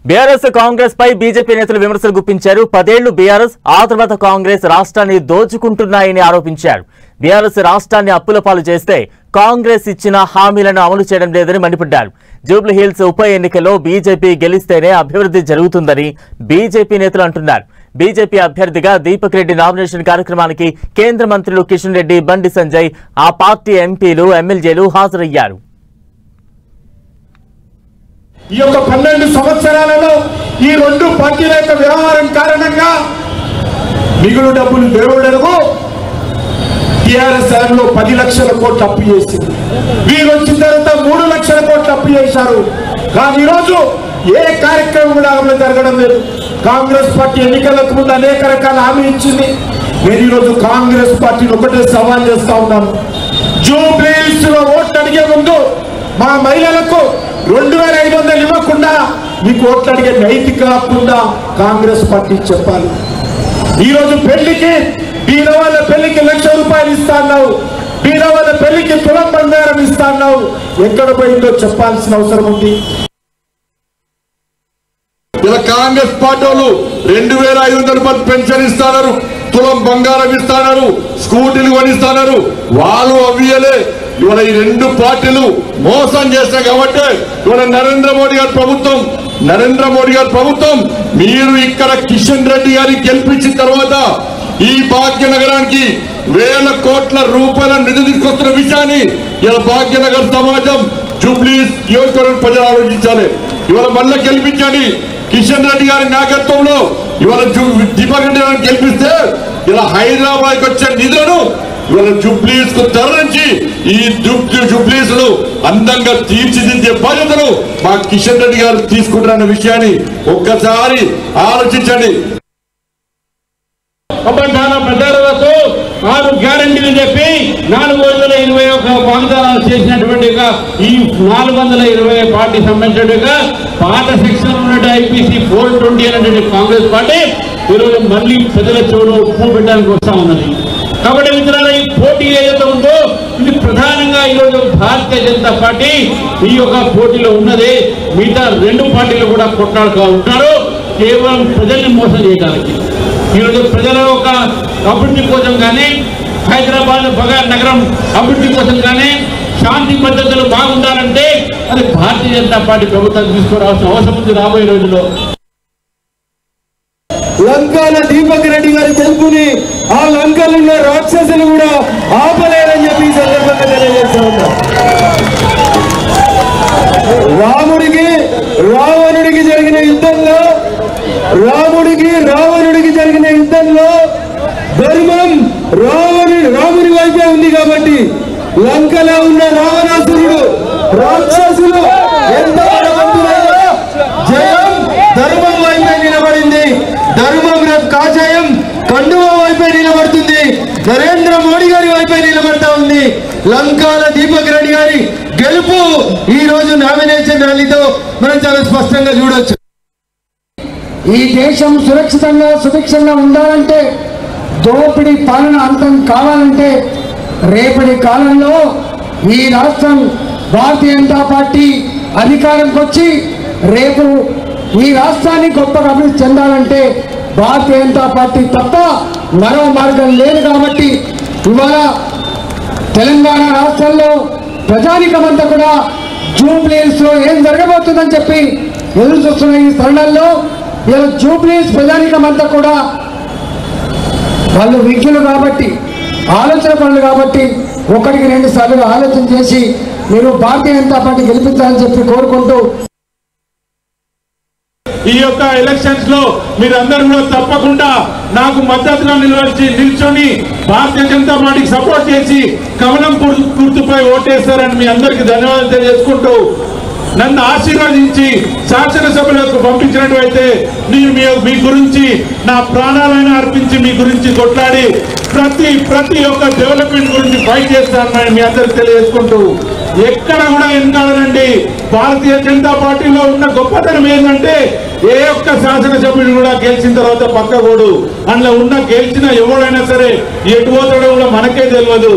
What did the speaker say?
BRS Congress పై BJP నేతలు విమర్శలు గుప్పించారు. 10 ఏళ్లు బీఆర్ఎస్ ఆ తర్వాత కాంగ్రెస్ రాష్ట్రాన్ని దోచుకుంటున్నాయని ఆరోపించారు. బీఆర్ఎస్ రాష్ట్రాన్ని అప్పుల పాలు చేస్తే కాంగ్రెస్ ఇచ్చిన హామీలను అమలు చేయడం లేదని మండిపడ్డారు. జూబ్లీ హిల్స్ ఉప ఎన్నికల్లో బీజేపీ గెలిస్తేనే అభివృద్ధి జరుగుతుందని బీజేపీ నేతలు అంటున్నారు. బీజేపీ అభ్యర్థిగా దీపక్ రెడ్డి నామినేషన్ కార్యక్రమానికి కేంద్ర మంత్రులు కిషన్ రెడ్డి, బండి సంజయ్, ఆ పార్టీ ఎంపీలు, ఎమ్మెల్యేలు హాజరయ్యారు. ఈ యొక్క 12 సంవత్సరాలలో ఈ రెండు పార్టీల యొక్క వ్యవహారం కారణంగా మిగులు డబ్బులు దేవుడెరుగు టీఆర్ఎస్ 10 లక్షల కోట్లు అప్పు చేసింది. వీరు వచ్చిన తర్వాత 3 లక్షల కోట్లు అప్పు చేశారు. కానీ ఈరోజు ఏ కార్యక్రమం కూడా అమలు జరగడం లేదు. కాంగ్రెస్ పార్టీ ఎన్నికలకు ముందు అనేక రకాల హామీ ఇచ్చింది. నేను ఈరోజు కాంగ్రెస్ పార్టీని ఒకటే సవాల్ చేస్తా ఉన్నాను. జూబ్లీ హిల్స్ లో ఓట్లు అడిగే ముందు మా మహిళలకు 2500 ఇవ్వకుండా మీకు ఓట్లు అడిగే నైతిక హక్కుందా కాంగ్రెస్ పార్టీ చెప్పాలి. ఈరోజు పెళ్లికి బీద వాళ్ళ పెళ్లికి ₹1,00,000 ఇస్తా అన్నావు, బీద వాళ్ళ పెళ్లికి తులం బంగారం ఇస్తా అన్నావు. ఎక్కడ పోయిందో చెప్పాల్సిన అవసరం ఉంది. ఇలా కాంగ్రెస్ పార్టీ వాళ్ళు 2500 పెన్షన్ ఇస్తున్నారు, తులం బంగారం ఇస్తున్నారు, స్కూటీలు కొనిస్తున్నారు. వాళ్ళు అవ్వియలే. ఇవాళ ఈ రెండు పార్టీలు మోసం చేస్తాయి కాబట్టి ఇవాళ నరేంద్ర మోడీ గారి ప్రభుత్వం మీరు ఇక్కడ కిషన్ రెడ్డి గారిని గెలిపించిన తర్వాత ఈ భాగ్యనగరానికి వేల కోట్ల రూపాయల నిధులు తీసుకొస్తున్న విషయాన్ని ఇలా భాగ్యనగర్ సమాజం జూబ్లీ నియోజకవర్గం ప్రజలు ఆలోచించాలి. ఇవాళ మళ్ళీ గెలిపించండి. కిషన్ రెడ్డి గారి నాయకత్వంలో ఇవాళ దీపక్ రెడ్డి గారిని గెలిపిస్తే ఇలా హైదరాబాద్కి వచ్చే నిధులను ఇవాళ జూబ్లీస్ కు తరలించి ఈ జూబ్లీస్ ను అందంగా తీర్చిదిద్దే బాధ్యతను మా కిషన్ రెడ్డి గారు తీసుకుంటారన్న విషయాన్ని ఒక్కసారి ఆలోచించండి. ప్రజలకు 6 గ్యారంటీలు చెప్పి 421 వాగ్దానాలు చేసినటువంటి ఈ 420 పార్టీ సంబంధించినట్టుగా పాత సెక్షన్ ఉన్నట్టు ఐపీసీ 420 అనేటువంటి కాంగ్రెస్ పార్టీ ఈరోజు మళ్ళీ ప్రజల చెవులో ఉప్పు పెట్టడానికి వస్తా ఉన్నది. కాబట్టి మిత్రులారా, ఈ పోటీ ఏదైతే ఉందో ఇది ప్రధానంగా ఈరోజు భారతీయ జనతా పార్టీ ఈ యొక్క పోటీలో ఉన్నది. మిగతా 2 పార్టీలు కూడా కొట్లాడుతూ ఉంటారు కేవలం ప్రజల్ని మోసం చేయడానికి. ఈరోజు ప్రజల యొక్క అభివృద్ధి కోసం కానీ, హైదరాబాద్ నగరం అభివృద్ధి కోసం కానీ, శాంతి భద్రతలు బాగుండాలంటే అది భారతీయ జనతా పార్టీ ప్రభుత్వం తీసుకురావాల్సిన అవసరం ఉంది రాబోయే రోజుల్లో. లంకాల దీపక్ రెడ్డి గారి గెలుపుని ఆ లంకలు ఉన్న రాక్షసులు కూడా ఆపలేరని చెప్పి ఈ సందర్భంగా తెలియజేస్తా ఉన్నా. రాముడికి రావణుడికి జరిగిన యుద్ధంలో ధర్మం రాముని వైపే ఉంది కాబట్టి లంకలో ఉన్న రావణాసురుడు రాక్షసులు ఎంత జయం ధర్మం వైపే నిలబడింది. ధర్మం కాజయం కండువ వైపే నిలబడుతుంది. నరేంద్ర మోడీ గారి వైపే నిలబడతా ఉంది. లంకాల దీపక్ రెడ్డి గారి గెలుపు ఈ రోజు నామినేషన్ ర్యాలీతో మనం చాలా స్పష్టంగా చూడొచ్చు. ఈ దేశం సురక్షితంగా సుభిక్షంగా ఉండాలంటే, దోపిడీ పాలన అంతం కావాలంటే రేపటి కాలంలో ఈ రాష్ట్రం భారతీయ జనతా పార్టీ అధికారంకి వచ్చి రేపు ఈ రాష్ట్రాన్ని గొప్పగా అభివృద్ధి చెందాలంటే భారతీయ జనతా పార్టీ తప్ప మరో మార్గం లేదు. కాబట్టి ఇవాళ తెలంగాణ రాష్ట్రంలో ప్రజానికమంతా కూడా జూబ్లీ హిల్స్ లో ఏం జరగబోతుందని చెప్పి ఎదురు చూస్తున్న ఈ తరుణంలో ఇలా జూబ్లీ హిల్స్ ప్రజానికమంతా కూడా వాళ్ళు విజ్ఞులు కాబట్టి, ఆలోచన పనులు కాబట్టి 1-2 సార్లు ఆలోచన చేసి మీరు భారతీయ జనతా పార్టీ గెలిపించాలని చెప్పి కోరుకుంటూ ఈ యొక్క ఎలక్షన్స్ లో మీరందరూ కూడా తప్పకుండా నాకు మద్దతుగా నిల్చొని భారతీయ జనతా పార్టీకి సపోర్ట్ చేసి కమలం గుర్తుపై ఓటేస్తారని మీ అందరికీ ధన్యవాదాలు తెలియజేసుకుంటూ నన్ను ఆశీర్వదించి శాసనసభలకు పంపించినట్లయితే నేను మీ గురించి నా ప్రాణాలను అర్పించి మీ గురించి కొట్లాడి ప్రతి ఒక్క డెవలప్మెంట్ గురించి ఫైట్ చేస్తానని మీ అందరికి తెలియజేసుకుంటూ ఎక్కడ కూడా వెనకాలనండి. భారతీయ జనతా పార్టీలో ఉన్న గొప్పతనం ఏంటంటే ఏ ఒక్క శాసనసభ్యుడు కూడా గెలిచిన తర్వాత పక్కకూడు. అందులో గెలిచిన ఎవడైనా సరే ఎటు పోతాడో కూడా మనకే తెలియదు.